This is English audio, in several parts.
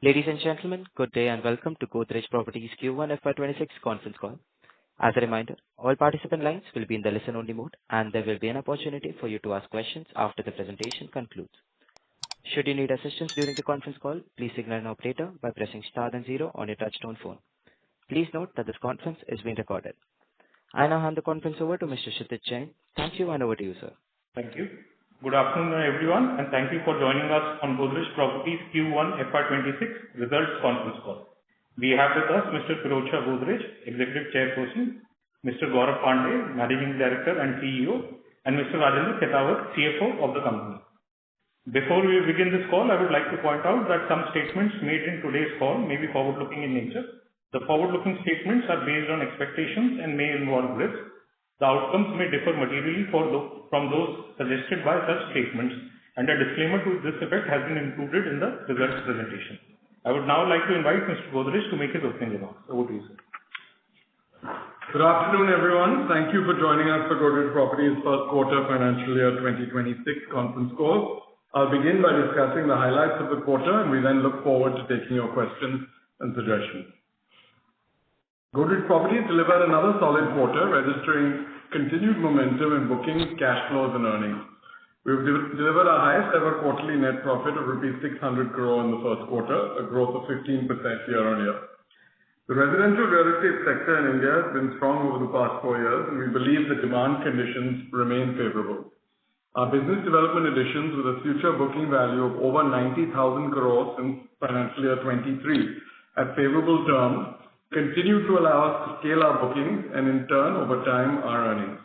Ladies and gentlemen, good day and welcome to Godrej Properties Q1FY26 conference call. As a reminder, all participant lines will be in the listen-only mode, and there will be an opportunity for you to ask questions after the presentation concludes. Should you need assistance during the conference call, please signal an operator by pressing star then zero on your touchtone phone. Please note that this conference is being recorded. I now hand the conference over to Mr. Kshitij Jain. Thank you, and over to you, sir. Thank you. Good afternoon, everyone, and thank you for joining us on Godrej Properties Q1FY26 results conference call. We have with us Mr. Pirojsha Godrej, Executive Chairperson, Mr. Gaurav Pandey, Managing Director and CEO, and Mr. Rajendra Khetawat, CFO of the company. Before we begin this call, I would like to point out that some statements made in today's call may be forward-looking in nature. The forward-looking statements are based on expectations and may involve risks. The outcomes may differ materially from those suggested by such statements, and a disclaimer to this effect has been included in the results presentation. I would now like to invite Mr. Godrej to make his opening remarks. Over to you, sir. Good afternoon, everyone. Thank you for joining us for Godrej Properties first quarter financial year 2026 conference call. I'll begin by discussing the highlights of the quarter, and we then look forward to taking your questions and suggestions. Godrej Properties delivered another solid quarter, registering continued momentum in bookings, cash flows, and earnings. We've delivered our highest ever quarterly net profit of rupees 600 crore in the first quarter, a growth of 15% year-on-year. The residential real estate sector in India has been strong over the past 4 years, and we believe the demand conditions remain favorable. Our business development additions with a future booking value of over 90,000 crore since financial year 23 at favorable terms continue to allow us to scale our bookings and in turn, over time, our earnings.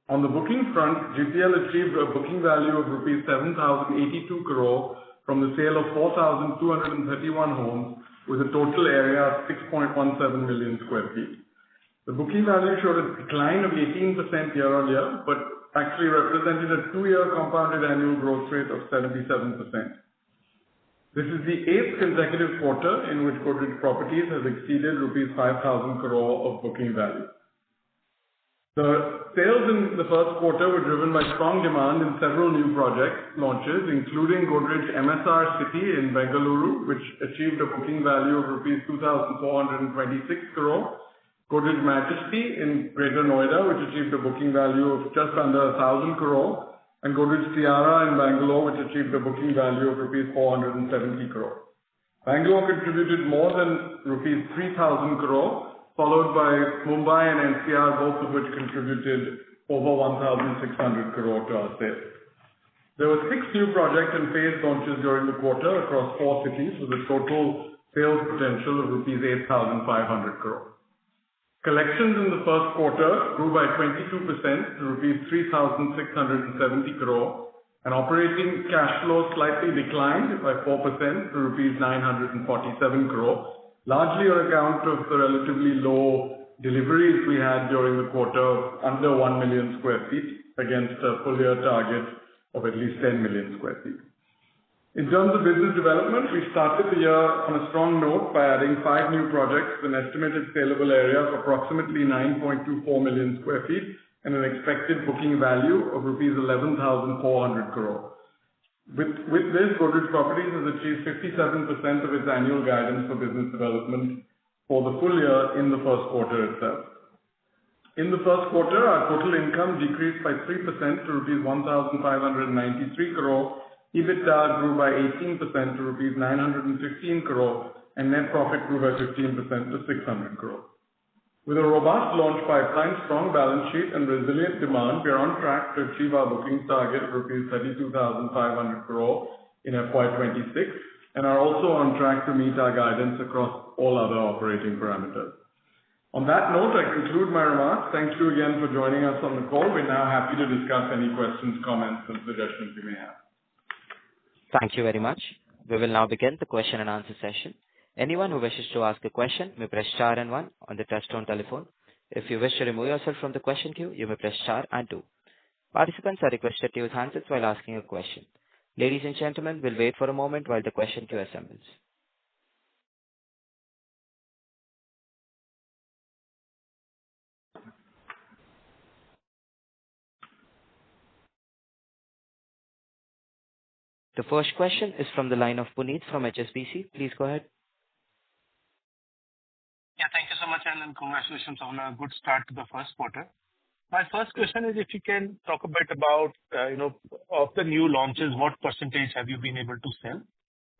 On the booking front, GPL achieved a booking value of rupees 7,082 crore from the sale of 4,231 homes with a total area of 6.17 million square feet. The booking value showed a decline of 18% year-on-year, but actually represented a 2-year compounded annual growth rate of 77%. This is the 8th consecutive quarter in which Godrej Properties has exceeded rupees 5,000 crore of booking value. The sales in the first quarter were driven by strong demand in several new project launches, including Godrej MSR City in Bengaluru, which achieved a booking value of rupees 2,426 crore, Godrej Majesty in Greater Noida, which achieved a booking value of just under 1,000 crore, and Godrej Tiara in Bangalore, which achieved a booking value of rupees 470 crore. Bangalore contributed more than rupees 3,000 crore, followed by Mumbai and NCR, both of which contributed over 1,600 crore to our sales. There were 6 new project and phase launches during the quarter across 4 cities with a total sales potential of rupees 8,500 crore. Collections in the first quarter grew by 22% to rupees 3,670 crore, and operating cash flow slightly declined by 4% to rupees 947 crore, largely on account of the relatively low deliveries we had during the quarter of under 1 million square feet against a full year target of at least 10 million square feet. In terms of business development, we started the year on a strong note by adding 5 new projects with an estimated saleable area of approximately 9.24 million square feet and an expected booking value of rupees 11,400 crore. With this, Godrej Properties has achieved 57% of its annual guidance for business development for the full year in the first quarter itself. In the first quarter, our total income decreased by 3% to rupees 1,593 crore. EBITDA grew by 18% to rupees 915 crore, and net profit grew by 15% to 600 crore. With a robust launch pipeline, strong balance sheet, and resilient demand, we are on track to achieve our bookings target of rupees 32,500 crore in FY26, and are also on track to meet our guidance across all other operating parameters. On that note, I conclude my remarks. Thank you again for joining us on the call. We're now happy to discuss any questions, comments, and suggestions you may have. Thank you very much. We will now begin the question and answer session. Anyone who wishes to ask a question may press star and 1 on the touchtone telephone. If you wish to remove yourself from the question queue, you may press star and 2. Participants are requested to use handsets while asking a question. Ladies and gentlemen, we'll wait for a moment while the question queue assembles. The first question is from the line of Puneet from HSBC. Please go ahead. Yeah, thank you so much, and congratulations on a good start to the first quarter. My first question is if you can talk a bit about, of the new launches, what percentage have you been able to sell?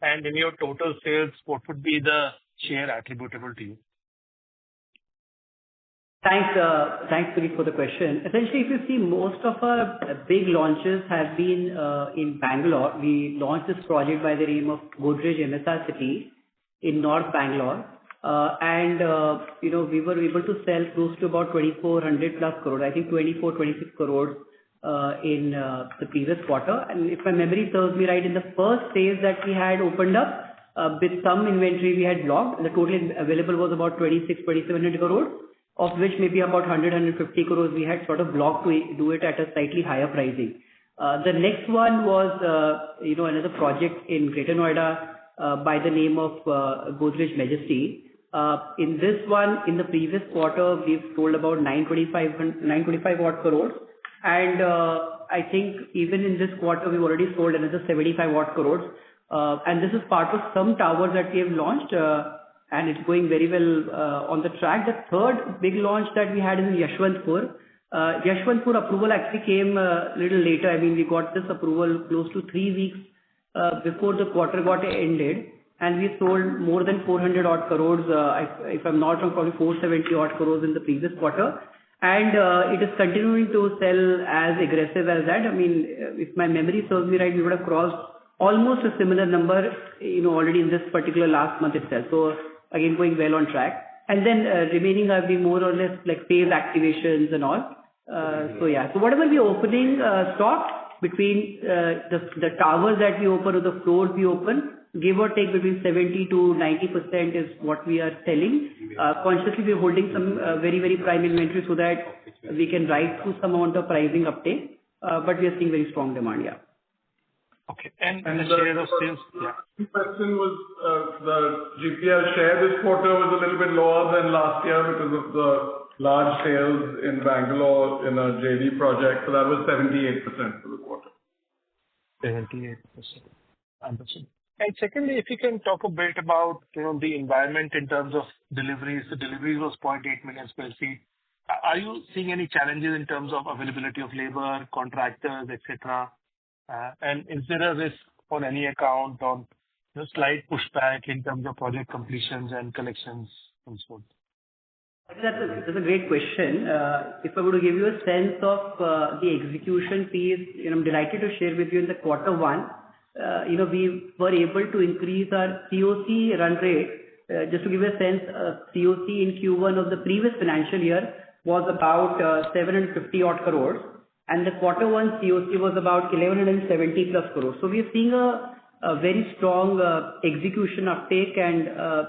And in your total sales, what would be the share attributable to you? Thanks, Puneet, for the question. Essentially, if you see, most of our big launches have been in Bangalore. We launched this project by the name of Godrej MSR City in North Bangalore. We were able to sell close to about 2,400 plus crores, I think 26 crores in the previous quarter. And if my memory serves me right, in the first phase that we had opened up, with some inventory we had blocked, the total available was about 2,700 crores, of which maybe about 150 crores we had sort of blocked to do it at a slightly higher pricing. The next one was, another project in Greater Noida by the name of Godrej Majesty. In this one, in the previous quarter, we've sold about 925 odd crores. And I think even in this quarter, we've already sold another 75 odd crores. And this is part of some towers that we have launched, and it's going very well on the track. The third big launch that we had is in Yashwantpur. Yashwantpur approval actually came a little later. I mean, we got this approval close to 3 weeks before the quarter got ended. And we sold more than 400 odd crores, if I'm not wrong, probably 470 odd crores in the previous quarter. And it is continuing to sell as aggressive as that. I mean, if my memory serves me right, we would have crossed almost a similar number, already in this particular last month itself. So again, going well on track. And then remaining have been more or less like phase activations and all. So whatever we opening stock between the towers that we open or the floors we open, give or take between 70 to 90% is what we are selling. Consciously, we're holding some very, very prime inventory so that we can ride through some amount of pricing uptake. But we are seeing very strong demand, yeah. Okay. And the share of sales? Yeah. The question was the GPL share this quarter was a little bit lower than last year because of the large sales in Bangalore in a JV project. So that was 78% for the quarter. 78%. Understood. And secondly, if you can talk a bit about the environment in terms of deliveries. The deliveries was 0.8 million square feet. Are you seeing any challenges in terms of availability of labor, contractors, etc.? And is there a risk on any account on slight pushback in terms of project completions and collections and so on? That's a great question. If I were to give you a sense of the execution piece, I'm delighted to share with you in the quarter one. We were able to increase our COC run rate. Just to give you a sense, COC in Q1 of the previous financial year was about 750 odd crores, and the quarter one COC was about 1170 plus crores. So we are seeing a very strong execution uptake, and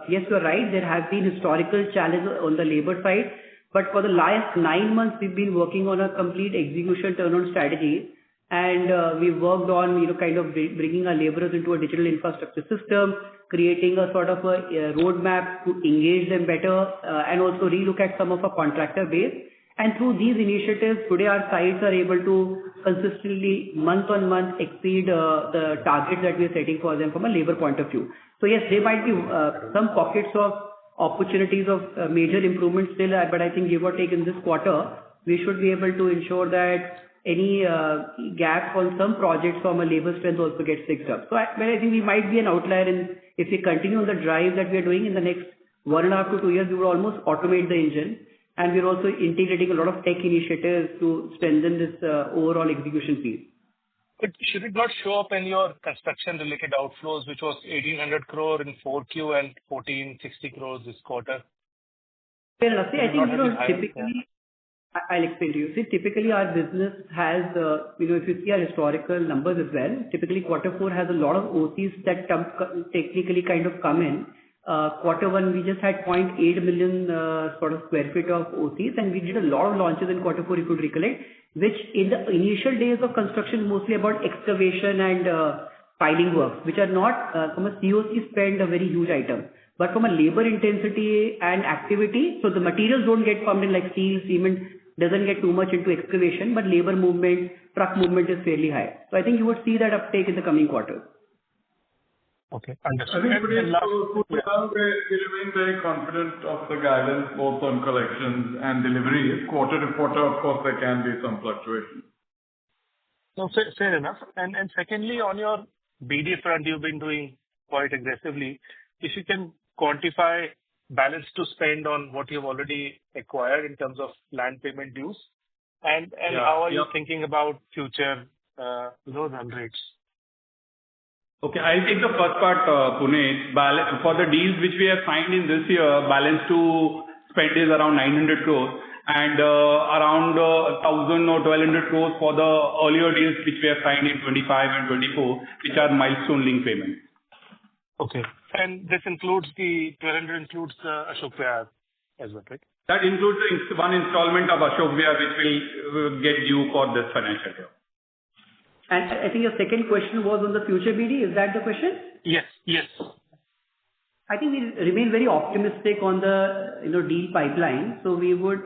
yes, you're right, there have been historical challenges on the labor side, but for the last 9 months, we've been working on a complete execution turnaround strategy. And we worked on, kind of bringing our laborers into a digital infrastructure system, creating a sort of a roadmap to engage them better, and also relook at some of our contractor base. And through these initiatives, today our sites are able to consistently, month on month, exceed the targets that we are setting for them from a labor point of view. So yes, there might be some pockets of opportunities of major improvement still, but I think give or take in this quarter, we should be able to ensure that any gap on some projects from a labor strength also gets fixed up. So I think we might be an outlier, and if we continue on the drive that we are doing in the next 1.5 to 2 years, we will almost automate the engine, and we're also integrating a lot of tech initiatives to strengthen this overall execution piece. But should it not show up in your construction-related outflows, which was 1,800 crore in 4Q and 1,460 crores this quarter? Fair enough. See, I think, typically, I'll explain to you. See, typically our business has, if you see our historical numbers as well, typically quarter four has a lot of OCs that technically kind of come in. Quarter one, we just had 0.8 million sort of square feet of OCs, and we did a lot of launches in quarter four, if you could recollect, which in the initial days of construction, mostly about excavation and piling works, which are not from a COC spend a very huge item. But from a labor intensity and activity, so the materials don't get pumped in like steel, cement, doesn't get too much into excavation, but labor movement, truck movement is fairly high. So I think you would see that uptake in the coming quarter. Okay, I understood. think And last, we remain very confident of the guidance both on collections and deliveries. Quarter to quarter, of course, there can be some fluctuation. no, fair enough. And secondly, on your BD front, you've been doing quite aggressively. If you can quantify balance to spend on what you've already acquired in terms of land payment dues, and how are you thinking about future run rates? Okay, I'll take the first part, Puneet. For the deals which we have signed in this year, balance to spend is around 900 crores and around 1,000 or 1,200 crores for the earlier deals which we have signed in 25 and 24, which are milestone linked payments. Okay. And this includes the 1,200 includes Ashok Vyar as well, right? That includes one installment of Ashok Vyar which will get due for this financial year. And I think your second question was on the future BD. Is that the question? Yes. I think we remain very optimistic on the, deal pipeline. So we would,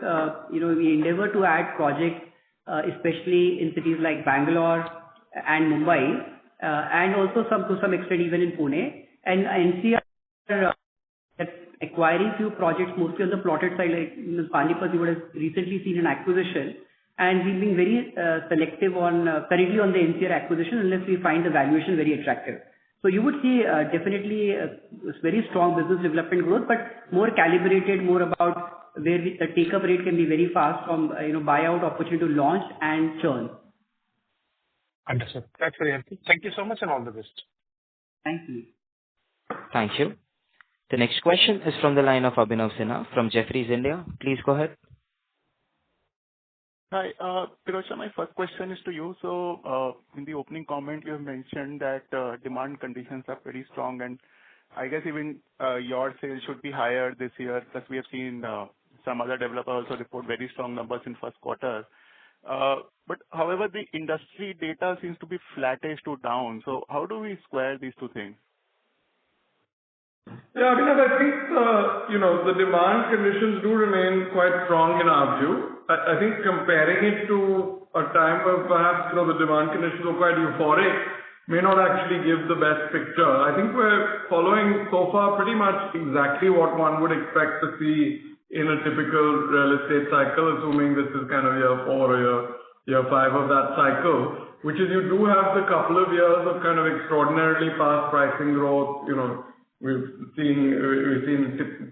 we endeavor to add projects, especially in cities like Bangalore and Mumbai, and also to some extent even in Pune. And NCR acquiring few projects mostly on the plotted side, like Panipat, you would have recently seen an acquisition. And we've been very selective currently on the NCR acquisition unless we find the valuation very attractive. So you would see definitely very strong business development growth, but more calibrated, more about where the take-up rate can be very fast from buyout opportunity to launch and churn. Understood. That's very helpful. Thank you so much and all the best. Thank you. Thank you. The next question is from the line of Abhinav Sinha from Jefferies India. Please go ahead. Hi, Pirojsha, my first question is to you. So, in the opening comment, you have mentioned that demand conditions are pretty strong, and I guess even your sales should be higher this year, because we have seen some other developers also report very strong numbers in first quarter. But however, the industry data seems to be flattish to down. So how do we square these two things? Yeah, because I think, the demand conditions do remain quite strong in our view. I think comparing it to a time where perhaps, the demand conditions were quite euphoric may not actually give the best picture. I think we're following so far pretty much exactly what one would expect to see in a typical real estate cycle, assuming this is kind of year 4 or year 5 of that cycle, which is you do have the couple of years of kind of extraordinarily fast pricing growth. We've seen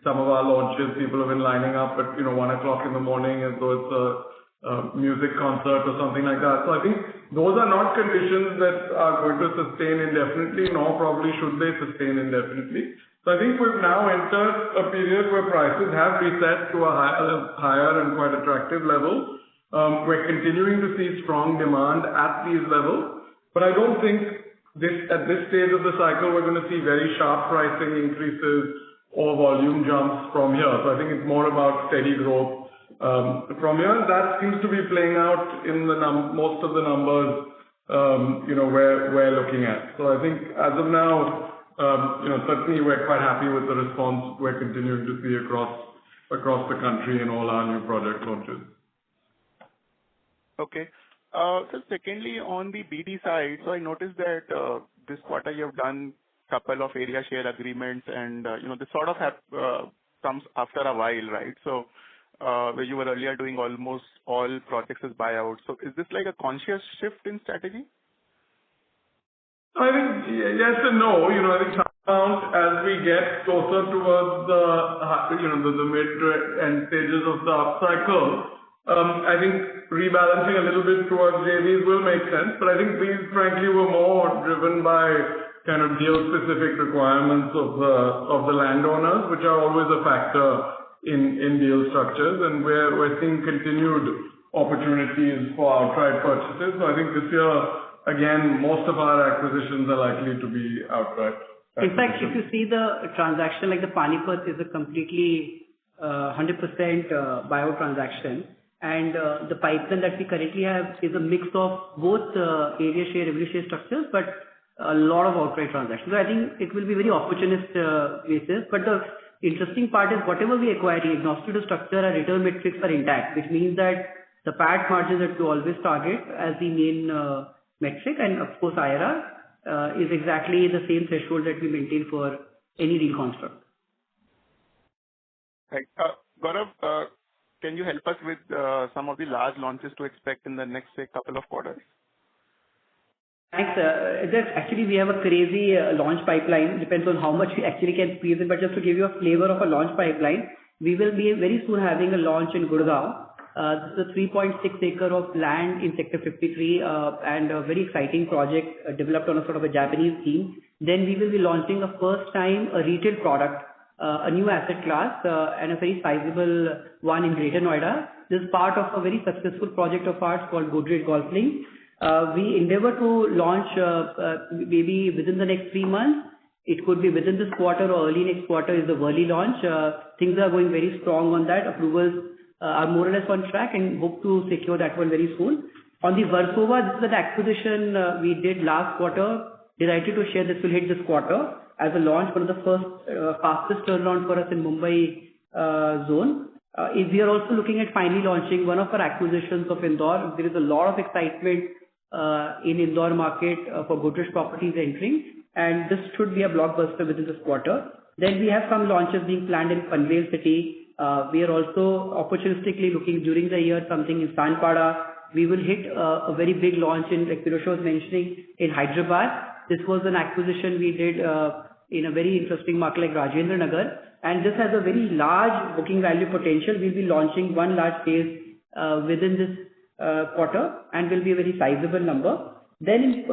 some of our launches, people have been lining up at 1 o'clock in the morning as though it's a music concert or something like that. So I think those are not conditions that are going to sustain indefinitely, nor probably should they sustain indefinitely. So I think we've now entered a period where prices have reset to a higher and quite attractive level. We're continuing to see strong demand at these levels, but I don't think at this stage of the cycle, we're going to see very sharp pricing increases or volume jumps from here. So I think it's more about steady growth from here. That seems to be playing out in most of the numbers, we're looking at. So I think as of now, certainly we're quite happy with the response we're continuing to see across the country in all our new project launches. Okay. So secondly, on the BD side, so I noticed that this quarter you have done couple of area share agreements and, this sort of comes after a while, right? So, where you were earlier doing almost all projects as buyouts. So is this like a conscious shift in strategy? I think yes and no. I think as we get closer towards the mid to end stages of the upcycle, I think rebalancing a little bit towards JVs will make sense, but I think these frankly were more driven by kind of deal-specific requirements of the landowners, which are always a factor in deal structures, and we're seeing continued opportunities for outright purchases. So I think this year, again, most of our acquisitions are likely to be outright. In fact, if you see the transaction, like the Panipat is a completely 100% buyout transaction. And the pipeline that we currently have is a mix of both area share, revenue share structures, but a lot of outright transactions. So I think it will be very opportunist basis. But the interesting part is whatever we acquire, agnostic to structure, our return metrics are intact, which means that the PAT margins that we always target as the main metric, and of course IRR is exactly the same threshold that we maintain for any deal construct. Right. Gaurav, can you help us with some of the large launches to expect in the next, say, couple of quarters? Thanks. Actually, we have a crazy launch pipeline. Depends on how much we actually can squeeze in. But just to give you a flavor of a launch pipeline, we will be very soon having a launch in Gurgaon. This is a 3.6 acre of land in Sector 53 and a very exciting project developed on a sort of a Japanese theme. Then we will be launching a first time a retail product, a new asset class and a very sizable one in Greater Noida. This is part of a very successful project of ours called Godrej Golf Links. We endeavor to launch maybe within the next 3 months. It could be within this quarter or early next quarter is the Worli launch. Things are going very strong on that. Approvals are more or less on track and hope to secure that one very soon. On the Versova, this is an acquisition we did last quarter. Delighted to share this will hit this quarter as a launch, one of the first fastest turnaround for us in Mumbai zone. We are also looking at finally launching one of our acquisitions of Indore. There is a lot of excitement in Indore market for Godrej Properties entering, and this should be a blockbuster within this quarter. Then we have some launches being planned in Panvel City. We are also opportunistically looking during the year something in Sanpada. We will hit a very big launch in, like Pirosha was mentioning, in Hyderabad. This was an acquisition we did in a very interesting market like Rajendra Nagar, and this has a very large booking value potential. We'll be launching one large phase within this quarter and will be a very sizable number. Then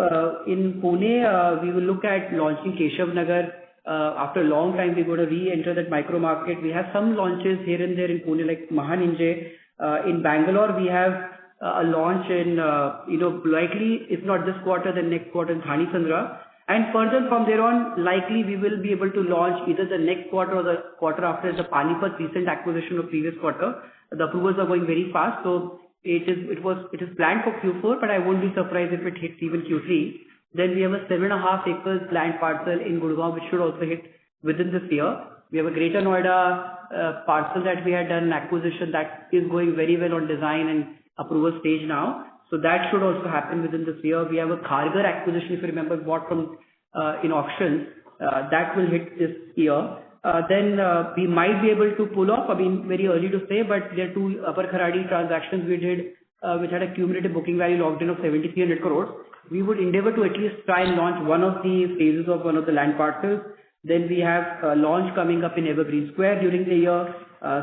in Pune, we will look at launching Keshav Nagar. After a long time, we're going to re-enter that micro market. We have some launches here and there in Pune, like Mahaninjay. In Bangalore, we have a launch in, likely, if not this quarter, then next quarter in Thani Sandra. And further from there on, likely we will be able to launch either the next quarter or the quarter after the Panipat recent acquisition of previous quarter. The approvals are going very fast, so it is planned for Q4, but I won't be surprised if it hits even Q3. Then we have a 7.5 acres land parcel in Gurgaon, which should also hit within this year. We have a Greater Noida parcel that we had done an acquisition that is going very well on design and approval stage now. So that should also happen within this year. We have a Kharghar acquisition, if you remember, bought from in auctions. That will hit this year. Then we might be able to pull off, very early to say, but there are two Upper Kharadi transactions we did, which had a cumulative booking value logged in of 7,300 crores. We would endeavor to at least try and launch one of the phases of one of the land parcels. Then we have a launch coming up in Evergreen Square during the year,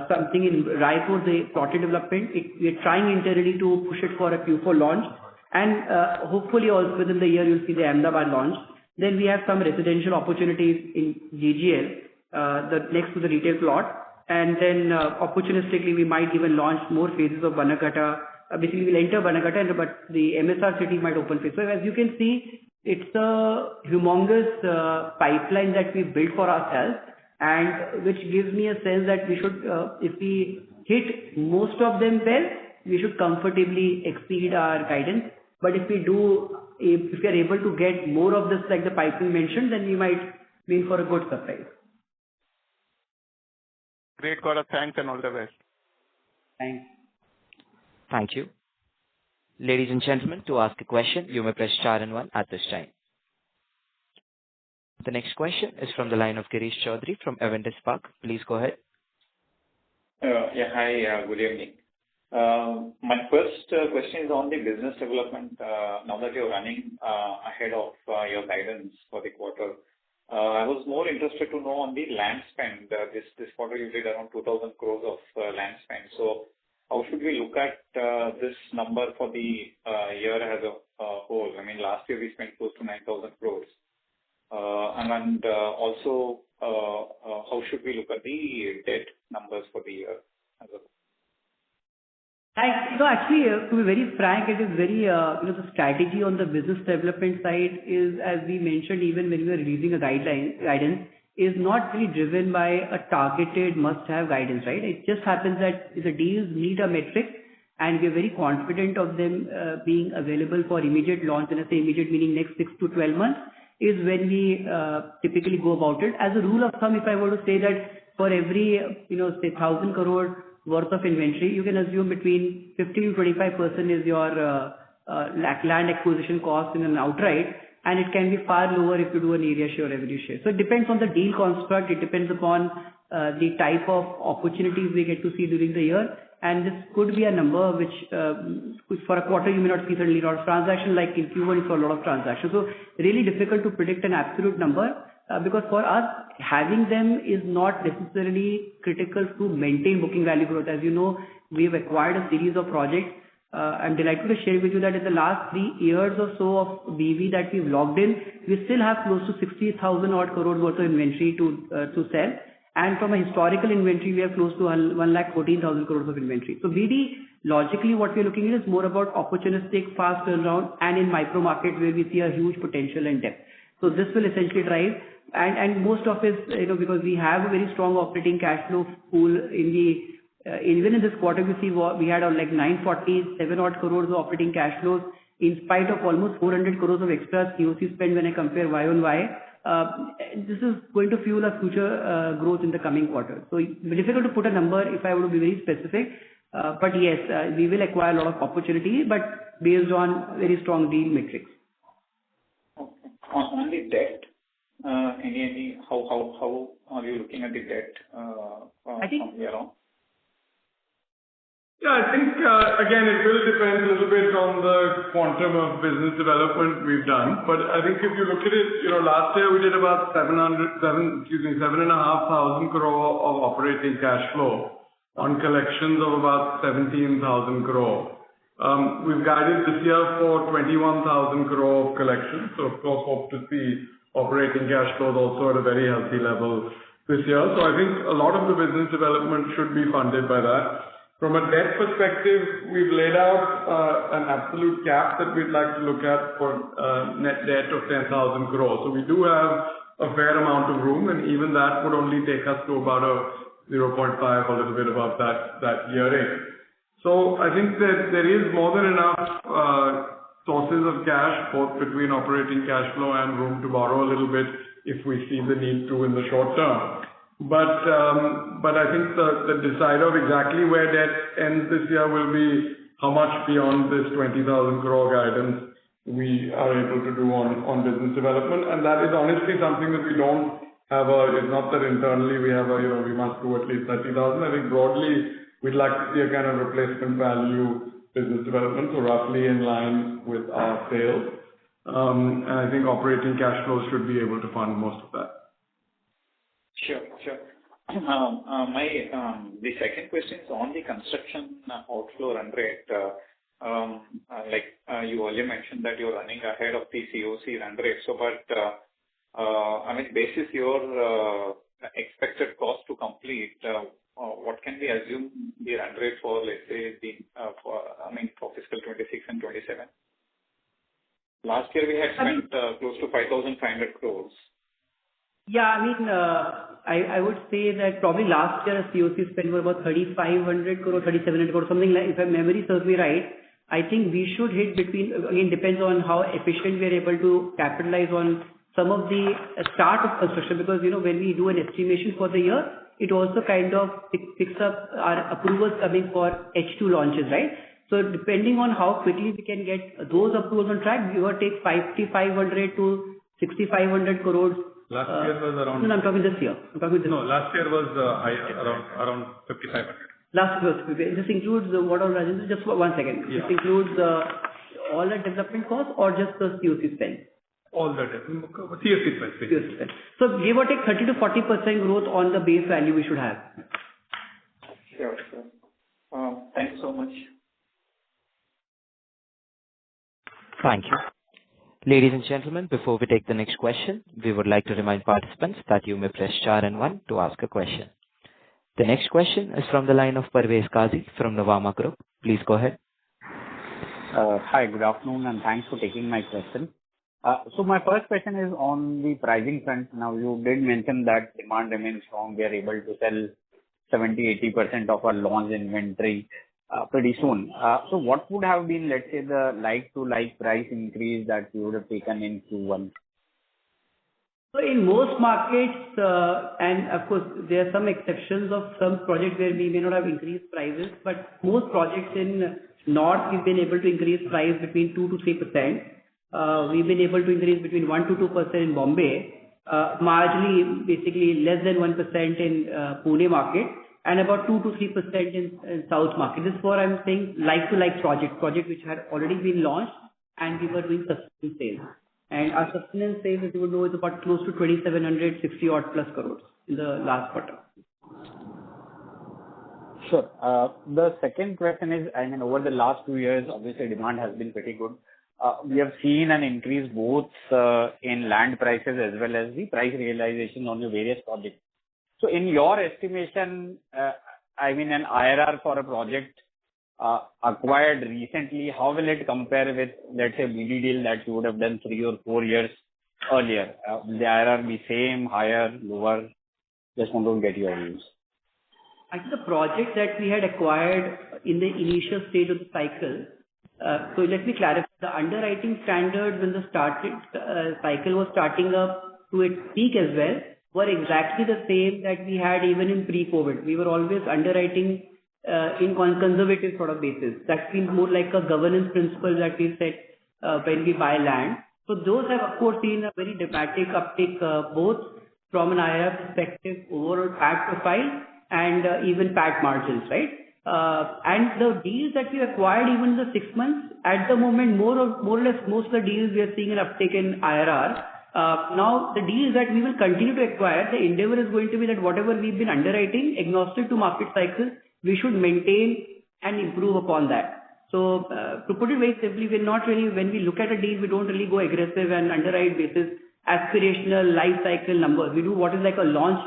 something in Raipur, the plotted development. We are trying internally to push it for a Q4 launch. And hopefully also within the year, you'll see the Ahmedabad launch. Then we have some residential opportunities in GGL, next to the retail plot. And then opportunistically, we might even launch more phases of Banaghatta. Basically, we'll enter Banaghatta, but the MSR city might open phase. So as you can see, it's a humongous pipeline that we built for ourselves, and which gives me a sense that we should, if we hit most of them well, we should comfortably exceed our guidance. But if we are able to get more of this, like the pipeline mentioned, then we might be in for a good surprise. Great, Gaurav. Thanks and all the best. Thanks. Thank you. Ladies and gentlemen, to ask a question, you may press star and one at this time. The next question is from the line of Girish Chaudhary from Avendus Spark. Please go ahead. Hi, good evening. My first question is on the business development. Now that you're running ahead of your guidance for the quarter, I was more interested to know on the land spend. This quarter you did around 2,000 crores of land spend. So how should we look at this number for the year as a whole? I mean, last year we spent close to 9,000 crores. And also, how should we look at the debt numbers for the year as a whole? Thanks. So actually, to be very frank, it is very, the strategy on the business development side is, as we mentioned, even when we were releasing a guidance, is not really driven by a targeted must-have guidance, right? It just happens that the deals meet a metric and we are very confident of them being available for immediate launch. And I say immediate meaning next 6 to 12 months is when we typically go about it. As a rule of thumb, if I were to say that for every, say 1,000 crore worth of inventory, you can assume between 15 to 25% is your land acquisition cost in an outright. and it can be far lower if you do an area share or revenue share. So it depends on the deal construct, it depends upon the type of opportunities we get to see during the year, and this could be a number which for a quarter you may not see certainly a lot of transactions, like in Q1 you saw a lot of transactions. So really difficult to predict an absolute number, because for us, having them is not necessarily critical to maintain booking value growth. As you know, we have acquired a series of projects. I'm delighted to share with you that in the last 3 years or so of BV that we've logged in, we still have close to 60,000 odd crore worth of inventory to sell. And from a historical inventory, we have close to 1,14,000 crores of inventory. So BD, logically, what we're looking at is more about opportunistic, fast turnaround, and in micro markets where we see a huge potential and depth. So this will essentially drive, and most of it, because we have a very strong operating cash flow pool in the even in this quarter, we see we had like 947 odd crores of operating cash flows in spite of almost 400 crores of extra COC spend when I compare Y on Y. This is going to fuel our future growth in the coming quarter. So it's difficult to put a number if I were to be very specific. But yes, we will acquire a lot of opportunity, but based on very strong deal metrics. Okay. On the debt, how are you looking at the debt I think, from here on? Yeah, I think, again, it will depend a little bit on the quantum of business development we've done. But I think if you look at it, last year we did about 7,500 crore of operating cash flow on collections of about 17,000 crore. We've guided this year for 21,000 crore of collections. So of course, hope to see operating cash flows also at a very healthy level this year. So I think a lot of the business development should be funded by that. From a debt perspective, we've laid out an absolute cap that we'd like to look at for net debt of 10,000 crore. So we do have a fair amount of room, and even that would only take us to about a 0.5, a little bit above that year-end. So I think that there is more than enough sources of cash, both between operating cash flow and room to borrow a little bit if we see the need to in the short term. But I think the decider of exactly where debt ends this year will be how much beyond this 20,000 crore guidance we are able to do on business development. And that is honestly something that we don't have it's not that internally we have we must do at least 30,000. I think broadly we'd like to see a kind of replacement value business development, so roughly in line with our sales. And I think operating cash flows should be able to fund most of that. Sure. The second question is on the construction outflow run rate. You earlier mentioned that you're running ahead of the COC run rate. So, basis your expected cost to complete, what can we assume the run rate for, let's say, for fiscal 26 and 27? Last year we had spent close to 5,500 crores. Yeah, I would say that probably last year COC spend were about 3,500 crore, 3,700 crore, something like, if my memory serves me right. I think we should hit between, again, depends on how efficient we are able to capitalize on some of the start of construction, because, when we do an estimation for the year, it also kind of picks up our approvals coming for H2 launches, right? So depending on how quickly we can get those approvals on track, we will take 5,500 to 6,500 crores. Last year was around... No, I'm talking this year. No, last year was around 5,500. Last year, this includes what all, Rajendra? Just one second. Yeah. This includes all the development costs or just the COC spend? All the COC spend. COC spend. So give or take 30 to 40% growth on the base value we should have. Sure. Thanks so much. Thank you. Ladies and gentlemen, before we take the next question, we would like to remind participants that you may press star and 1 to ask a question. The next question is from the line of Parvez Qazi from Nuvama Group. Please go ahead. Hi, good afternoon, and thanks for taking my question. So my first question is on the pricing front. Now, you did mention that demand remains strong. We are able to sell 70-80% of our launch inventory pretty soon. So what would have been, let's say, the like-to-like price increase that you would have taken in Q1? So in most markets, and of course, there are some exceptions of some projects where we may not have increased prices, but most projects in North, we've been able to increase price between 2 to 3%. we've been able to increase between 1 to 2% in Bombay, marginally, basically less than 1% in Pune market, and about 2 to 3% in South market. This is what I'm saying, like-to-like project which had already been launched, and we were doing sustenance sales. And our sustenance sales, as you would know, is about close to 2,760 odd plus crores in the last quarter. Sure. The second question is, I mean, over the last 2 years, obviously demand has been pretty good. We have seen an increase both in land prices as well as the price realization on your various projects. So in your estimation, I mean, an IRR for a project acquired recently, how will it compare with, let's say, BD deal that you would have done 3 or 4 years earlier? Will the IRR be same, higher, lower? Just want to get your views. I think the project that we had acquired in the initial stage of the cycle, so let me clarify, the underwriting standards when the cycle was starting up to its peak as well, were exactly the same that we had even in pre-COVID. We were always underwriting in conservative sort of basis. That's been more like a governance principle that we set when we buy land. So those have of course seen a very dramatic uptick both from an IRR perspective, overall PAT profile, and even PAT margins, right? And the deals that we acquired even in the 6 months, at the moment, more or less, most of the deals we are seeing an uptick in IRR. Now, the deals that we will continue to acquire, the endeavor is going to be that whatever we've been underwriting, agnostic to market cycles, we should maintain and improve upon that. So, to put it very simply, we're not really, when we look at a deal, we don't really go aggressive and underwrite basis aspirational life cycle numbers. We do what is like a launch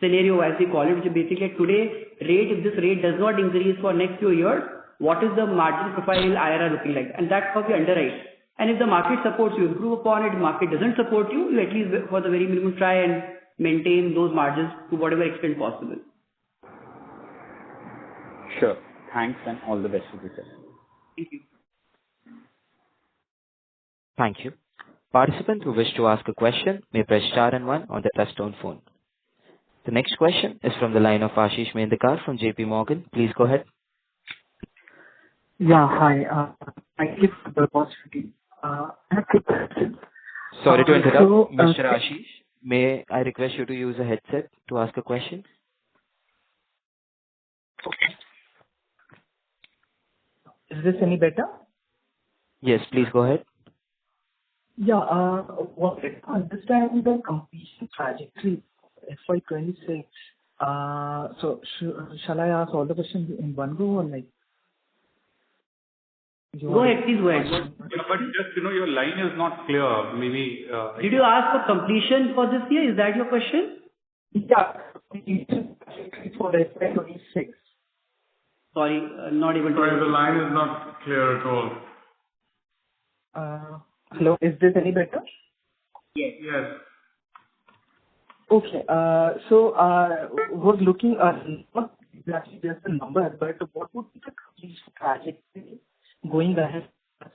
scenario, as we call it, which is basically today rate, if this rate does not increase for next few years, what is the margin profile IRR looking like? And that's how we underwrite. And if the market supports you, improve upon it. If the market doesn't support you, you at least for the very minimum try and maintain those margins to whatever extent possible. Sure. Thanks and all the best for this. Thank you. Thank you. Participants who wish to ask a question may press star and 1 on the touchtone phone. The next question is from the line of Ashish Mendikar from JP Morgan. Please go ahead. Yeah, hi. Thank you for the opportunity. I have 2 questions. Sorry to interrupt, Mr. Ashish. May I request you to use a headset to ask a question? Okay. Is this any better? Yes, please go ahead. Yeah, wanted to understand the completion trajectory FY26. So shall I ask all the questions in one go or like? Go ahead, please go ahead. Yeah, but just, your line is not clear. Maybe. Did you ask for completion for this year? Is that your question? Yeah, completion trajectory for FY26. Sorry, not able to. Sorry, the line is not clear at all. Hello, is this any better? Yes. Yes. Okay, so was looking not exactly just the number, but what would be the completion trajectory going ahead,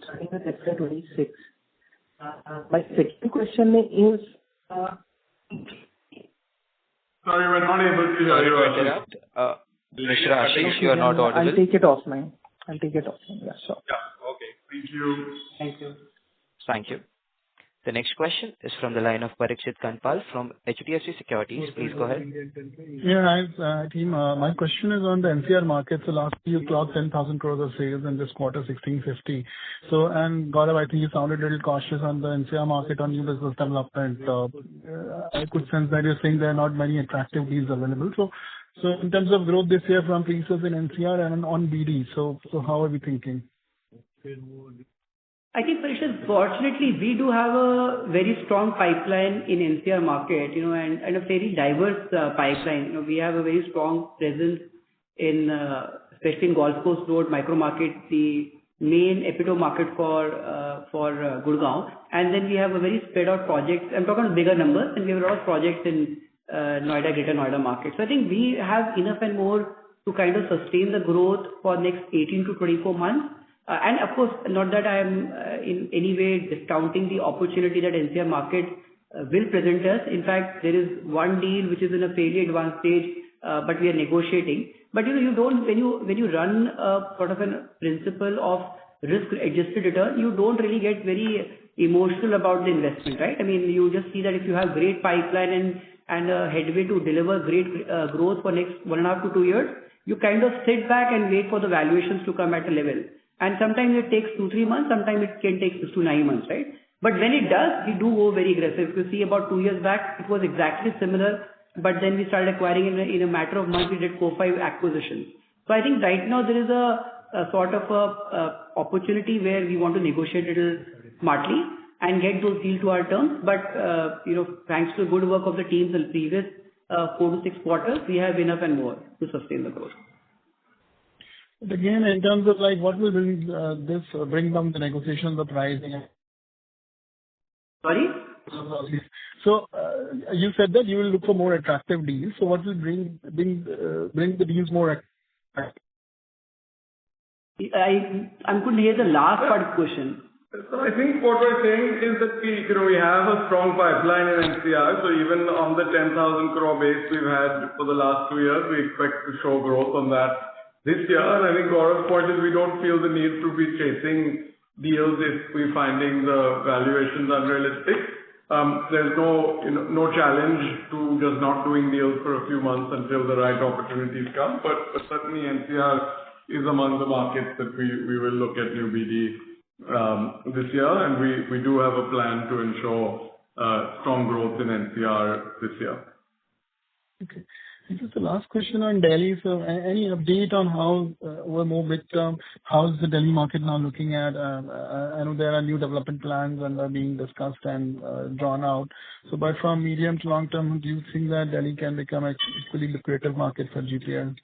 starting with FY26? My second question is. Sorry, we're not able to hear you. Mr. Ashish, you are not audible. I'll take it offline. Yeah, sure. Yeah, okay. Thank you. Thank you. Thank you. The next question is from the line of Parikshit Kanpal from HDFC Securities. Please go ahead. Yeah, hi, team. My question is on the NCR market. So last year you clocked 10,000 crores of sales and this quarter 1650. So, and Gaurav, I think you sounded a little cautious on the NCR market on new business development. I could sense that you're saying there are not many attractive deals available. So in terms of growth this year from pre-sales in NCR and on BD, so how are we thinking? I think, Parikshit, fortunately, we do have a very strong pipeline in NCR market, and a very diverse pipeline. We have a very strong presence in, especially in Golf Course Road micro market, the main epitome market for Gurgaon. And then we have a very spread out projects. I'm talking bigger numbers, and we have a lot of projects in Noida, Greater Noida market. So I think we have enough and more to kind of sustain the growth for next 18 to 24 months. And of course, not that I am in any way discounting the opportunity that NCR market will present us. In fact, there is one deal which is in a fairly advanced stage, but we are negotiating. But you don't, when you run a sort of a principle of risk-adjusted return, you don't really get very emotional about the investment, right? I mean, you just see that if you have great pipeline and a headway to deliver great growth for next 1.5 to 2 years, you kind of sit back and wait for the valuations to come at a level. And sometimes it takes 2-3 months, sometimes it can take 6 to 9 months, right? But when it does, we do go very aggressive. If you see about 2 years back, it was exactly similar, but then we started acquiring in a matter of months, we did 4-5 acquisitions. So I think right now there is a sort of a opportunity where we want to negotiate a little smartly and get those deals to our terms. But thanks to the good work of the teams in the previous 4 to 6 quarters, we have enough and more to sustain the growth. But again, in terms of like what will bring down the negotiation, the pricing? Sorry? So you said that you will look for more attractive deals. So what will bring the deals more attractive? I couldn't hear the last part of the question. So I think what we're saying is that we have a strong pipeline in NCR. So even on the 10,000 crore base we've had for the last 2 years, we expect to show growth on that this year. And I think Gaurav's point is we don't feel the need to be chasing deals if we're finding the valuations unrealistic. There's no challenge to just not doing deals for a few months until the right opportunities come. But certainly NCR is among the markets that we will look at new BD this year, and we do have a plan to ensure strong growth in NCR this year. Okay. And just the last question on Delhi. So any update on how we're more midterm, how's the Delhi market now looking at? I know there are new development plans and are being discussed and drawn out. So but from medium to long term, do you think that Delhi can become a equally lucrative market for GPL?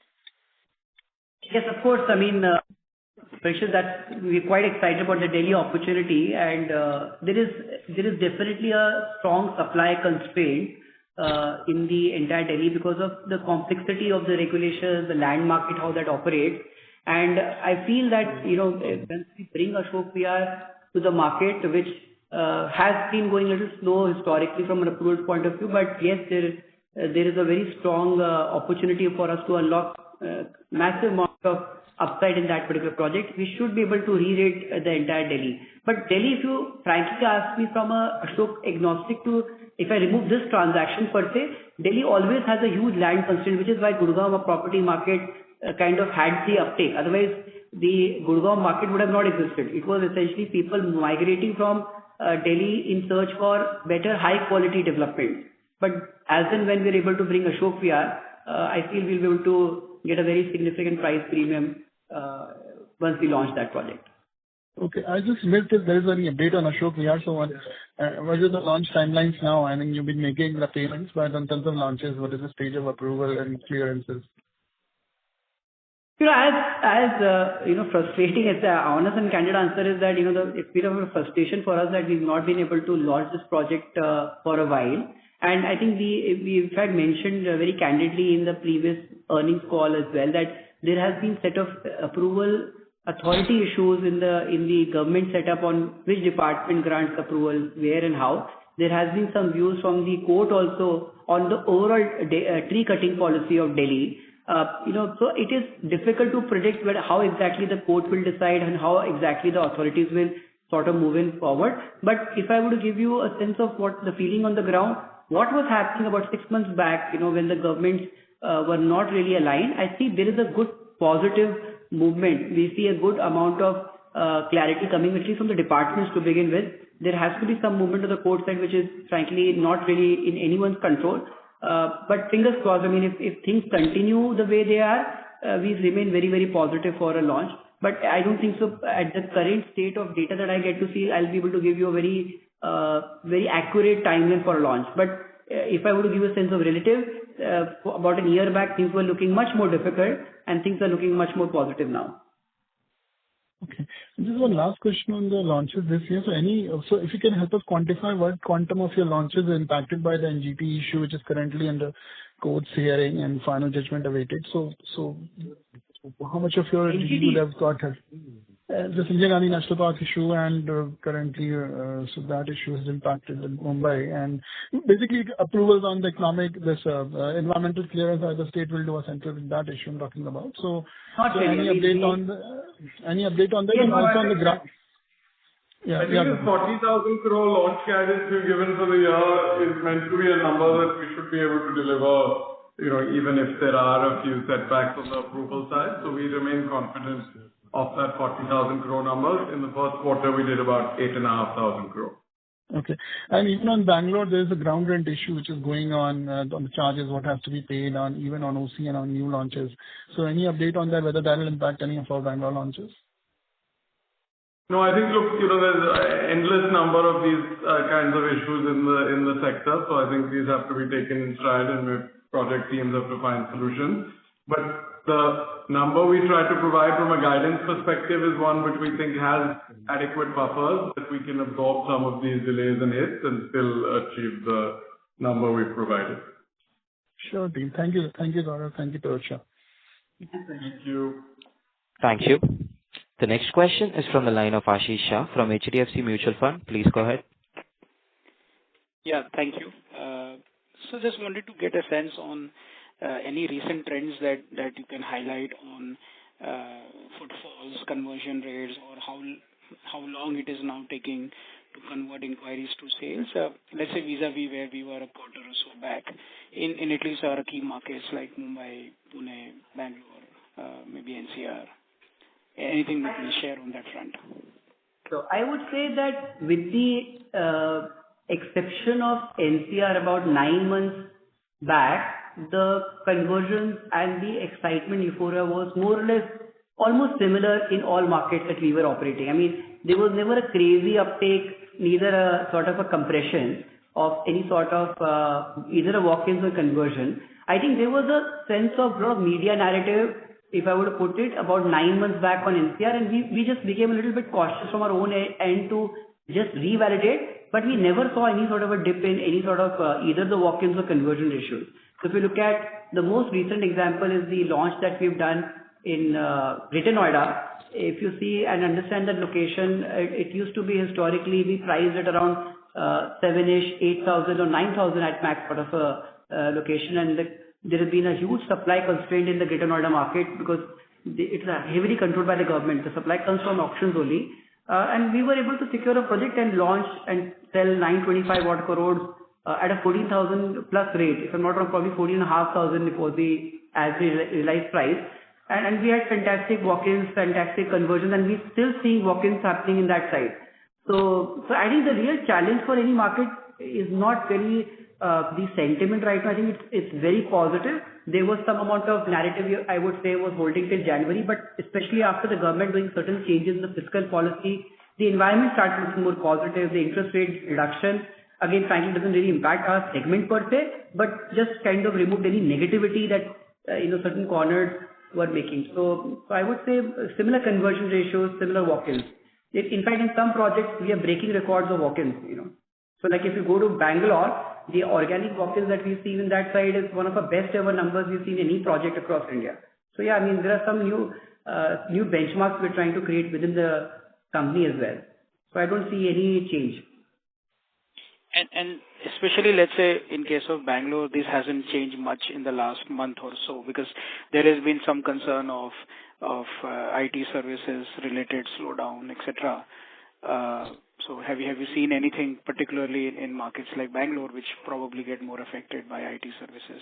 Yes, of course. I mean, Precious, that we're quite excited about the Delhi opportunity, and there is definitely a strong supply constraint in the entire Delhi because of the complexity of the regulations, the land market, how that operates. And I feel that, when we bring Ashok Vihar to the market, which has been going a little slow historically from an approval point of view, but yes, there is a very strong opportunity for us to unlock massive amount of upside in that particular project. We should be able to re-rate the entire Delhi. But Delhi, if you frankly ask me from a Ashok agnostic to, if I remove this transaction per se, Delhi always has a huge land constraint, which is why Gurgaon property market kind of had the uptake. Otherwise, the Gurgaon market would have not existed. It was essentially people migrating from Delhi in search for better high quality development. But as and when we're able to bring Ashok Vihar, I feel we'll be able to get a very significant price premium once we launch that project. Okay, I just missed if there is any update on Ashok Vihar. So what are the launch timelines now? I mean, you've been making the payments, but in terms of launches, what is the stage of approval and clearances? Frustrating as the honest and candid answer is that, it's been a frustration for us that we've not been able to launch this project for a while. And I think we've had mentioned very candidly in the previous earnings call as well that there has been set of approval authority issues in the government setup on which department grants approval, where and how. There has been some views from the court also on the overall tree cutting policy of Delhi. So it is difficult to predict how exactly the court will decide and how exactly the authorities will sort of move in forward. But if I were to give you a sense of what the feeling on the ground, what was happening about 6 months back, when the governments were not really aligned, I see there is a good positive movement. We see a good amount of clarity coming, at least from the departments to begin with. There has to be some movement to the court side, which is frankly not really in anyone's control. But fingers crossed, I mean, if things continue the way they are, we remain very, very positive for a launch. But I don't think so. At the current state of data that I get to see, I'll be able to give you a very accurate timeline for a launch. But if I were to give a sense of relative, about a year back, things were looking much more difficult and things are looking much more positive now. Okay. And just one last question on the launches this year. So if you can help us quantify what quantum of your launches are impacted by the NGT issue, which is currently under court's hearing and final judgment awaited. So how much of your NGT would have got the Sanjay Gandhi National Park issue and currently so that issue has impacted in Mumbai, and basically approvals on the environmental clearance that the state will do a center with that issue I'm talking about. So any update on that? Yes, and also on the ground? I think this 40,000 crore launch guidance we've given for the year is meant to be a number that we should be able to deliver, even if there are a few setbacks on the approval side. So we remain confident of that 40,000 crore number. In the first quarter, we did about 8,500 crore. Okay. And even on Bangalore, there is a ground rent issue which is going on the charges, what has to be paid on, even on OC and on new launches. So any update on that, whether that will impact any of our Bangalore launches? No, I think, look, there's an endless number of these kinds of issues in the sector. So I think these have to be taken in stride, and project teams have to find solutions. But the number we try to provide from a guidance perspective is one which we think has adequate buffers that we can absorb some of these delays and hits and still achieve the number we've provided. Sure, team. Thank you. Thank you, Gaurav. Thank you, Pirojsha. Thank you. Thank you. The next question is from the line of Ashish Shah from HDFC Mutual Fund. Please go ahead. Yeah, thank you. So just wanted to get a sense on any recent trends that you can highlight on footfalls, conversion rates, or how long it is now taking to convert inquiries to sales. Let's say vis-a-vis where we were a quarter or so back in at least our key markets like Mumbai, Pune, Bangalore, maybe NCR. Anything that you can share on that front? So I would say that with the exception of NCR about 9 months back, the conversions and the excitement euphoria was more or less almost similar in all markets that we were operating. I mean, there was never a crazy uptake, neither a sort of a compression of any sort of either a walk-ins or conversion. I think there was a sense of lot of media narrative, if I were to put it, about 9 months back on NCR, and we just became a little bit cautious from our own end to just revalidate, but we never saw any sort of a dip in any sort of either the walk-ins or conversion ratios. So if you look at the most recent example is the launch that we've done in Greater Noida. If you see and understand that location, it used to be historically we priced at around 7-ish, 8,000 or 9,000 at max sort of a location, and there has been a huge supply constraint in the Greater Noida market because it's heavily controlled by the government. The supply comes from auctions only. And we were able to secure a project and launch and sell 925 odd crores at a 14,000 plus rate. If I'm not wrong, probably 14,500 it was the average realized price. And we had fantastic walk-ins, fantastic conversions, and we're still seeing walk-ins happening in that side. So I think the real challenge for any market is not very the sentiment right now. I think it's very positive. There was some amount of narrative, I would say, was holding till January, but especially after the government doing certain changes in the fiscal policy, the environment started looking more positive. The interest rate reduction, again, frankly, doesn't really impact our segment per se, but just kind of removed any negativity that certain corners were making. So I would say similar conversion ratios, similar walk-ins. In fact, in some projects, we are breaking records of walk-ins. So like if you go to Bangalore, the organic walk-ins that we've seen in that side is one of the best ever numbers we've seen in any project across India. So yeah, I mean, there are some new benchmarks we're trying to create within the company as well. So I don't see any change. And especially, let's say, in case of Bangalore, this hasn't changed much in the last month or so because there has been some concern of IT services related slowdown, etc. So have you seen anything particularly in markets like Bangalore, which probably get more affected by IT services?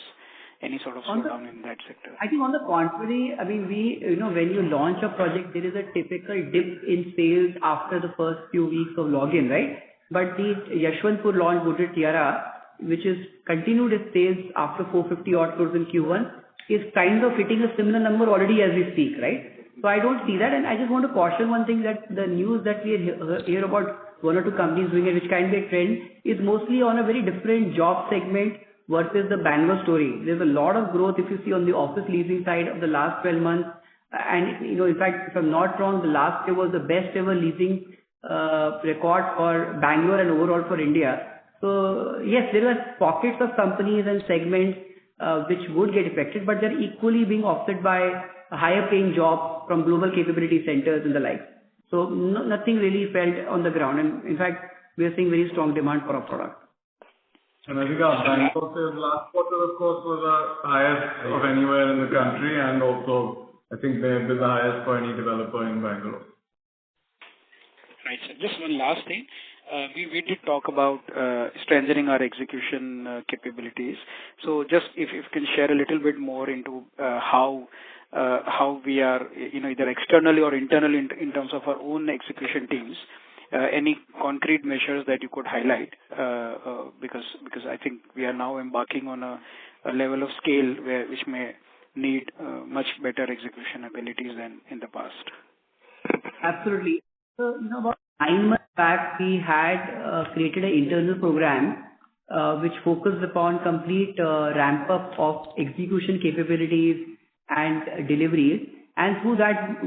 Any sort of slowdown in that sector? I think on the contrary, I mean, when you launch a project, there is a typical dip in sales after the first few weeks of login, right? But the Yashwantpur launch, Godrej Tiara, which is continued its sales after 450 odd crores in Q1, is kind of hitting a similar number already as we speak, right? So I don't see that, and I just want to caution one thing, that the news that we hear about one or two companies doing it, which can be a trend, is mostly on a very different job segment versus the Bangalore story. There's a lot of growth if you see on the office leasing side of the last 12 months. And, in fact, if I'm not wrong, the last year was the best ever leasing record for Bangalore and overall for India. So yes, there are pockets of companies and segments which would get affected, but they're equally being offset by higher paying jobs from global capability centers and the like. So nothing really felt on the ground. And in fact, we are seeing very strong demand for our product. And I think our Bangalore sales last quarter, of course, was the highest of anywhere in the country, and also I think they have been the highest for any developer in Bangalore. Right, sir. Just one last thing. We did talk about strengthening our execution capabilities. So just if you can share a little bit more into how we are, either externally or internally in terms of our own execution teams, any concrete measures that you could highlight, because I think we are now embarking on a level of scale which may need much better execution abilities than in the past. Absolutely. So, about 9 months back, we had created an internal program which focused upon complete ramp-up of execution capabilities and deliveries. And through that,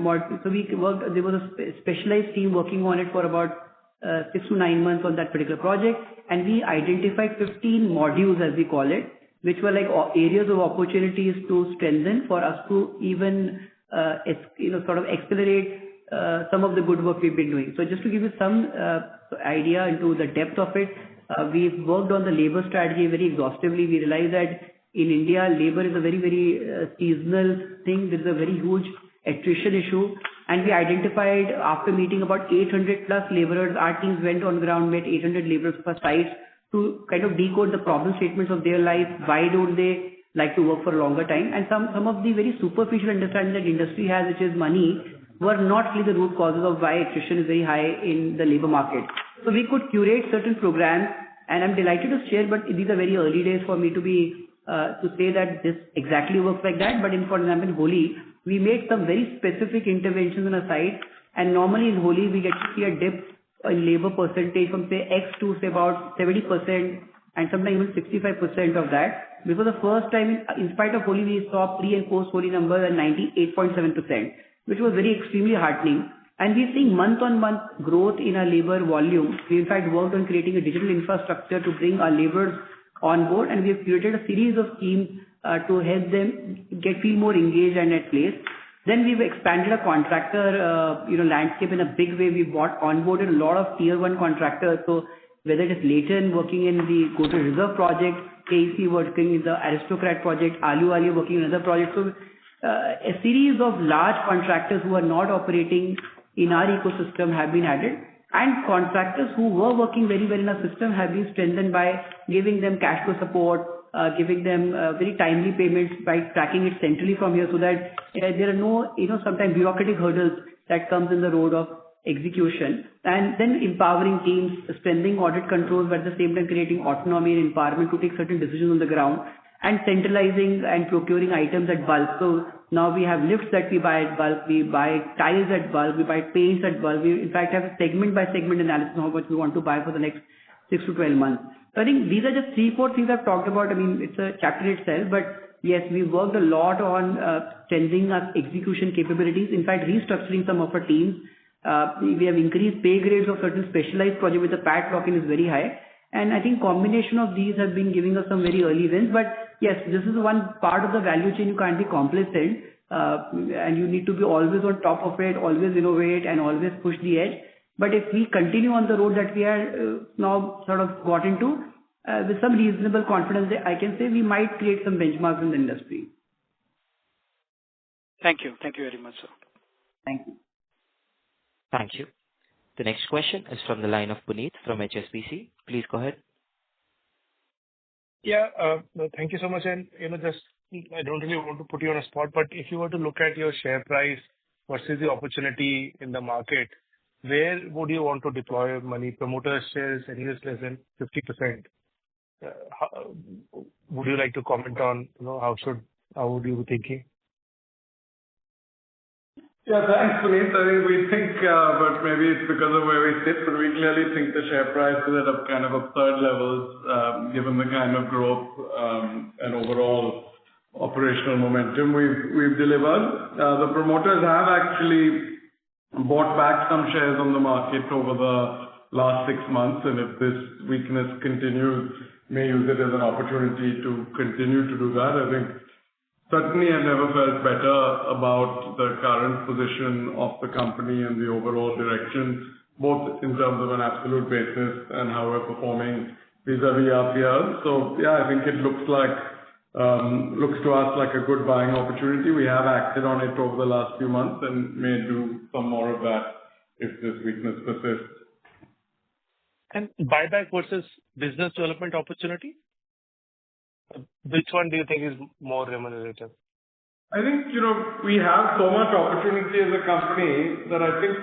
so we worked, there was a specialized team working on it for about 6 to 9 months on that particular project. And we identified 15 modules, as we call it, which were like areas of opportunities to strengthen for us to even, sort of accelerate some of the good work we've been doing. So just to give you some idea into the depth of it, we've worked on the labor strategy very exhaustively. We realized that in India, labor is a very, very seasonal thing. There's a very huge attrition issue. And we identified, after meeting about 800 plus laborers, our teams went on ground, met 800 laborers per site to kind of decode the problem statements of their life. Why don't they like to work for a longer time? And some of the very superficial understanding that industry has, which is money, were not really the root causes of why attrition is very high in the labor market. So we could curate certain programs, and I'm delighted to share, but these are very early days for me to be to say that this exactly works like that. But for example, in Holi, we made some very specific interventions on a site, and normally in Holi we get to see a dip in labor percentage from say X to say about 70%, and sometimes even 65% of that. Because the first time, in spite of Holi, we saw pre and post Holi numbers at 98.7%, which was very extremely heartening. And we're seeing month-on-month growth in our labor volume. We in fact worked on creating a digital infrastructure to bring our laborers on board, and we have created a series of schemes to help them feel more engaged and at place. Then we've expanded a contractor landscape in a big way. We onboarded a lot of tier 1 contractors. So whether it is Leighton working in the Godrej project, KEC working in the Aristocrat project, Alu working in another project. So a series of large contractors who are not operating in our ecosystem have been added, and contractors who were working very well in our system have been strengthened by giving them cash flow support, giving them very timely payments by tracking it centrally from here, so that there are no, sometimes bureaucratic hurdles that comes in the road of execution. And then empowering teams, strengthening audit controls, but at the same time creating autonomy and empowerment to take certain decisions on the ground, and centralizing and procuring items at bulk. So now we have lifts that we buy at bulk, we buy tiles at bulk, we buy paints at bulk. We in fact have a segment by segment analysis of how much we want to buy for the next 6 to 12 months. So I think these are just 3-4 things I've talked about. I mean, it's a chapter itself, but yes, we worked a lot on strengthening our execution capabilities. In fact, restructuring some of our teams. We have increased pay grades of certain specialized projects with the PAT lock-in is very high. And I think combination of these has been giving us some very early wins. But yes, this is one part of the value chain you can't be complacent, and you need to be always on top of it, always innovate and always push the edge. But if we continue on the road that we are now sort of got into, with some reasonable confidence, I can say we might create some benchmarks in the industry. Thank you. Thank you very much, sir. Thank you. Thank you. The next question is from the line of Puneet from HSBC. Please go ahead. Yeah, thank you so much. And, just, I don't really want to put you on a spot, but if you were to look at your share price versus the opportunity in the market, where would you want to deploy money? Promoter shares, anyways less than 50%. Would you like to comment on, how would you be thinking? Yeah, thanks, Puneet. I think we think, but maybe it's because of where we sit, but we clearly think the share price is at a kind of absurd levels, given the kind of growth and overall operational momentum we've delivered. The promoters have actually bought back some shares on the market over the last 6 months, and if this weakness continues, may use it as an opportunity to continue to do that. I think certainly I've never felt better about the current position of the company and the overall direction, both in terms of an absolute basis and how we're performing vis-a-vis our peers. So yeah, I think it looks to us like a good buying opportunity. We have acted on it over the last few months and may do some more of that if this weakness persists. And buyback versus business development opportunity? Which one do you think is more remunerative? I think, we have so much opportunity as a company that I think,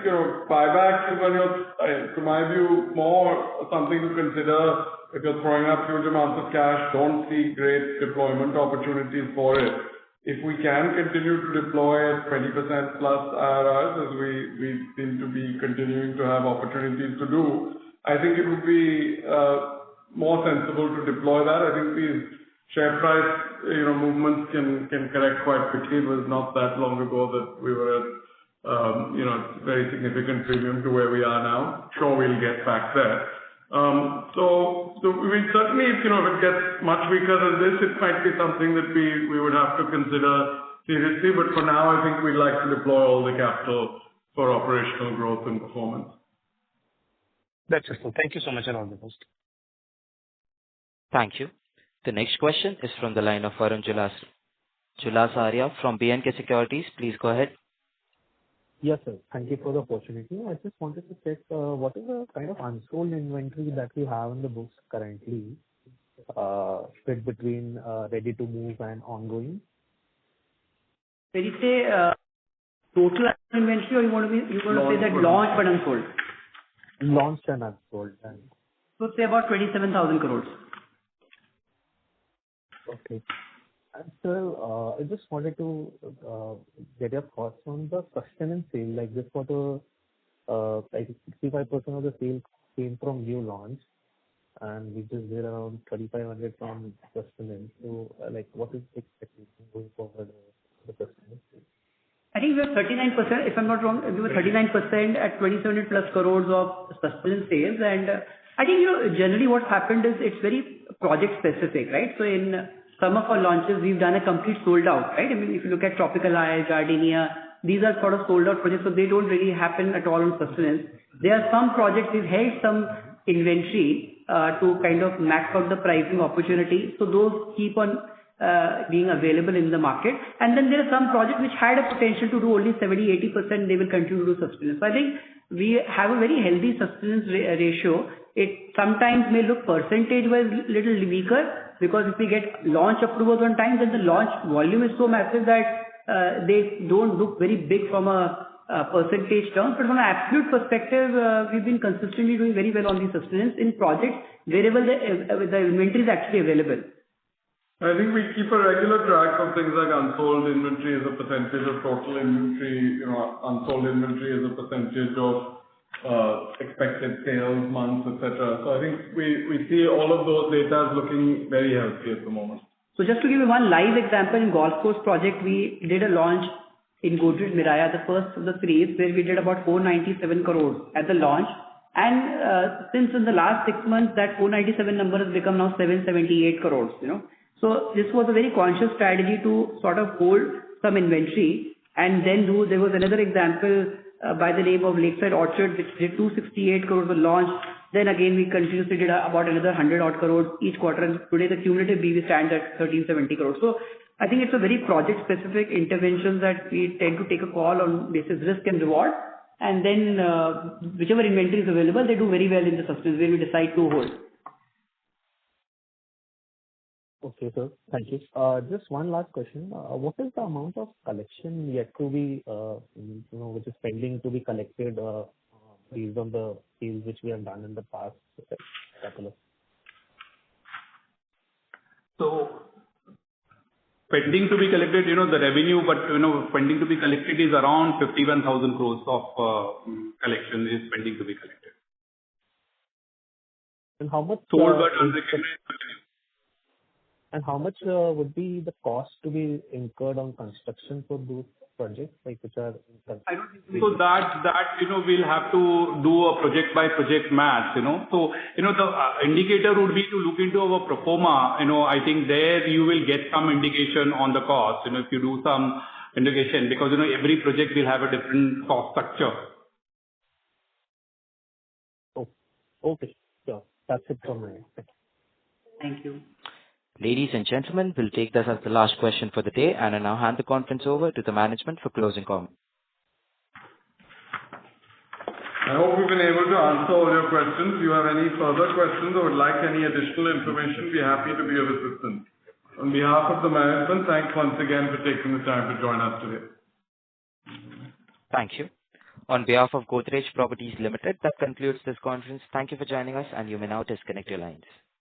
buyback is when to my view, more something to consider if you're throwing up huge amounts of cash, don't see great deployment opportunities for it. If we can continue to deploy at 20% plus IRRs, as we seem to be continuing to have opportunities to do, I think it would be more sensible to deploy that. I think these share price, movements can correct quite quickly. It was not that long ago that we were at, very significant premium to where we are now. Sure, we'll get back there. So we certainly, if it gets much weaker than this, it might be something that we would have to consider seriously. But for now, I think we'd like to deploy all the capital for operational growth and performance. That's it. Thank you so much and all the best. Thank you. The next question is from the line of Varun Julasaria from B&K Securities. Please go ahead. Yes, sir. Thank you for the opportunity. I just wanted to check what is the kind of unsold inventory that we have in the books currently, split between ready to move and ongoing? When you say total inventory, or you want to say that launched but unsold? Launched and unsold. So say about 27,000 crores. Okay. And sir, I just wanted to get your thoughts on the sustenance sale. Like this quarter, like 65% of the sales came from new launch, and we just did around 3,500 from sustenance. So, like, what is the expectation going forward for the sustenance sale? I think we were 39%, if I'm not wrong, we were 39% at 2,700 plus crores of sustenance sales. And I think, generally what happened is it's very project specific, right? So in some of our launches, we've done a complete sold out, right? I mean, if you look at Tropical Isle, Gardenia, these are sort of sold out projects, so they don't really happen at all on sustenance. There are some projects we've held some inventory to kind of max out the pricing opportunity. So those keep on being available in the market. And then there are some projects which had a potential to do only 70-80%, they will continue to do sustenance. So I think we have a very healthy sustenance ratio. It sometimes may look percentage-wise little weaker, because if we get launch approvals on time, then the launch volume is so massive that they don't look very big from a percentage terms. But from an absolute perspective, we've been consistently doing very well on the sustenance in projects wherever the inventory is actually available. I think we keep a regular track of things like unsold inventory as a percentage of total inventory, unsold inventory as a percentage of expected sales months, etc. So I think we see all of those data looking very healthy at the moment. So just to give you one live example, in Golf Course project, we did a launch in Godrej Miraya, the first of the series, where we did about 497 crores at the launch. And since in the last 6 months, that 497 number has become now 778 crores, So this was a very conscious strategy to sort of hold some inventory and then there was another example by the name of Lakeside Orchard, which did 268 crores of launch. Then again, we continuously did about another 100 odd crores each quarter. And today the cumulative BV stands at 1370 crores. So I think it's a very project specific intervention that we tend to take a call on basis risk and reward. And then whichever inventory is available, they do very well in the sustenance where we decide to hold. Okay, sir. Thank you. Just one last question. What is the amount of collection yet to be, which is pending to be collected based on the sales which we have done in the past couple of? So, pending to be collected, the revenue, but pending to be collected is around 51,000 crores of collection is pending to be collected. And how much? Sold but unrecognized revenue. And how much would be the cost to be incurred on construction for those projects, like which are? I don't think so. That we'll have to do a project by project math. So the indicator would be to look into our pro forma. I think there you will get some indication on the cost. If you do some indication, because every project will have a different cost structure. Oh, okay, sure. That's it from my end. Thank you. Ladies and gentlemen, we'll take this as the last question for the day, and I now hand the conference over to the management for closing comments. I hope we've been able to answer all your questions. If you have any further questions or would like any additional information, we're happy to be of assistance. On behalf of the management, thanks once again for taking the time to join us today. Thank you. On behalf of Godrej Properties Limited, that concludes this conference. Thank you for joining us, and you may now disconnect your lines.